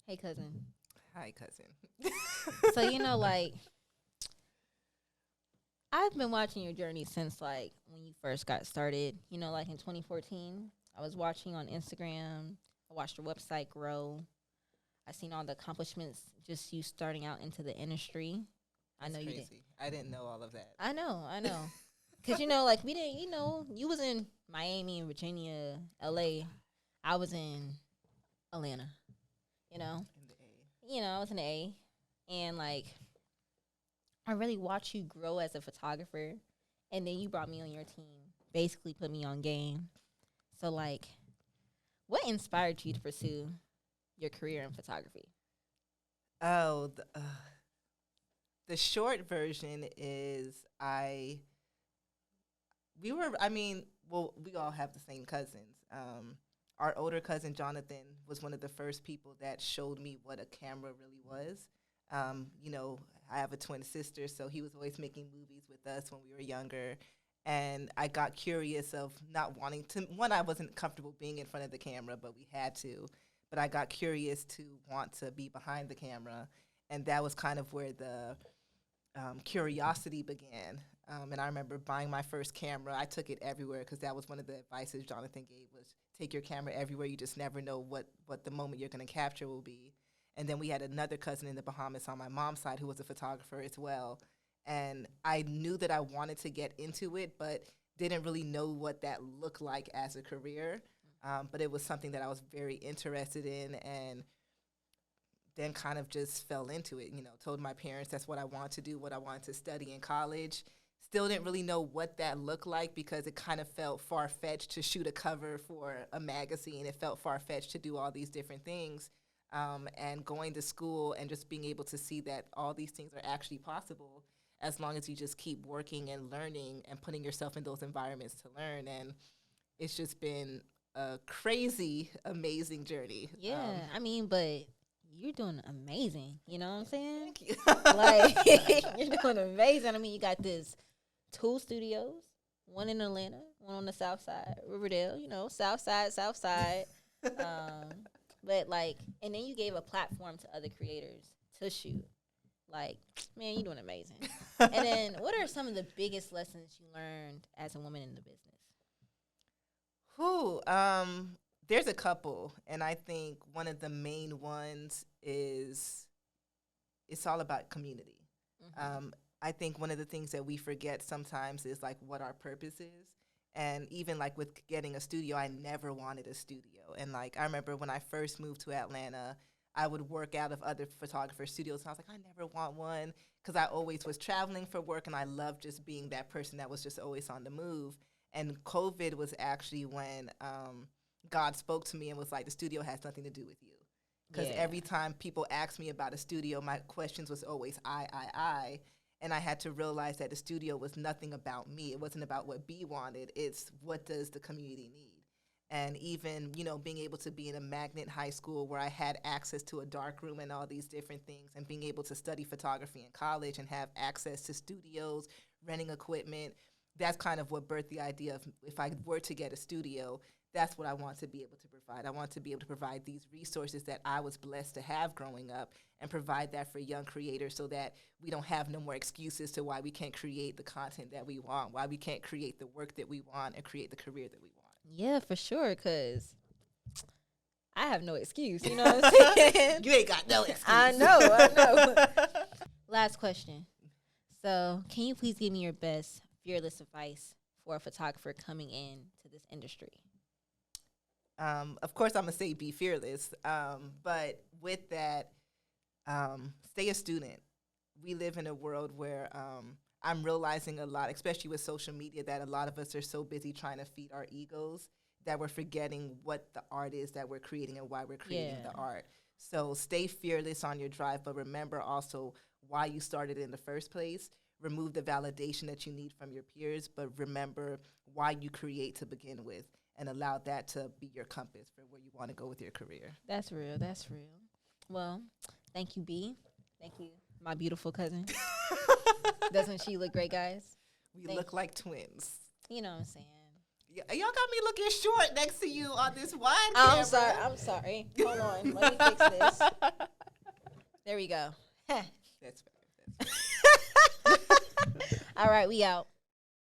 Hey, cousin. Hi, cousin. So, I've been watching your journey since, when you first got started, in 2014. I was watching on Instagram. I watched your website grow. I seen all the accomplishments, just you starting out into the industry. I That's know you did. crazy. I didn't know all of that. I know. Because, we didn't, you was in Miami, Virginia, LA. I was in Atlanta, you know. In the A. I was in A. And, I really watched you grow as a photographer, and then you brought me on your team, basically put me on game. So, what inspired you to pursue your career in photography? Oh, the short version is we all have the same cousins. Our older cousin, Jonathan, was one of the first people that showed me what a camera really was. I have a twin sister, so he was always making movies with us when we were younger. And I got curious of not wanting to, one, I wasn't comfortable being in front of the camera, but we had to. But I got curious to want to be behind the camera. And that was kind of where the curiosity began. And I remember buying my first camera. I took it everywhere because that was one of the advices Jonathan gave was take your camera everywhere. You just never know what the moment you're going to capture will be. And then we had another cousin in the Bahamas on my mom's side who was a photographer as well. And I knew that I wanted to get into it, but didn't really know what that looked like as a career. But it was something that I was very interested in, and then kind of just fell into it. Told my parents that's what I wanted to do, what I wanted to study in college. Still didn't really know what that looked like because it kind of felt far-fetched to shoot a cover for a magazine. It felt far-fetched to do all these different things. And going to school and just being able to see that all these things are actually possible as long as you just keep working and learning and putting yourself in those environments to learn. And it's just been a crazy, amazing journey. Yeah, but you're doing amazing. You know what I'm saying? Thank you. You're doing amazing. You got this 2 studios, one in Atlanta, one on the south side, Riverdale, south side. But and then you gave a platform to other creators to shoot. Man, you're doing amazing. And then what are some of the biggest lessons you learned as a woman in the business? There's a couple, and I think one of the main ones is it's all about community. Mm-hmm. I think one of the things that we forget sometimes is what our purpose is. And even with getting a studio, I never wanted a studio. And I remember when I first moved to Atlanta, I would work out of other photographer studios, and I was like, I never want one because I always was traveling for work, and I loved just being that person that was just always on the move. And COVID was actually when God spoke to me and was like, the studio has nothing to do with you. Because every time people asked me about a studio, my questions was always I. And I had to realize that the studio was nothing about me. It wasn't about what Bee wanted. It's what does the community need. And even, being able to be in a magnet high school where I had access to a dark room and all these different things, and being able to study photography in college and have access to studios, renting equipment, that's kind of what birthed the idea of if I were to get a studio, that's what I want to be able to provide. I want to be able to provide these resources that I was blessed to have growing up and provide that for young creators so that we don't have no more excuses to why we can't create the content that we want, why we can't create the work that we want and create the career that we want. Yeah, for sure, because I have no excuse, you know what I'm saying? You ain't got no excuse. I know. Last question. So, can you please give me your best fearless advice for a photographer coming in to this industry? Of course, I'm going to say be fearless. But with that, stay a student. We live in a world where I'm realizing a lot, especially with social media, that a lot of us are so busy trying to feed our egos that we're forgetting what the art is that we're creating and why we're creating the art. So stay fearless on your drive, but remember also why you started in the first place. Remove the validation that you need from your peers, but remember why you create to begin with and allow that to be your compass for where you want to go with your career. That's real. Well, thank you, Bee. Thank you, my beautiful cousin. Doesn't she look great, guys? We look like twins. You know what I'm saying? Y'all got me looking short next to you on this wide I'm camera. I'm sorry. Hold on. Let me fix this. There we go. That's better. All right, we out.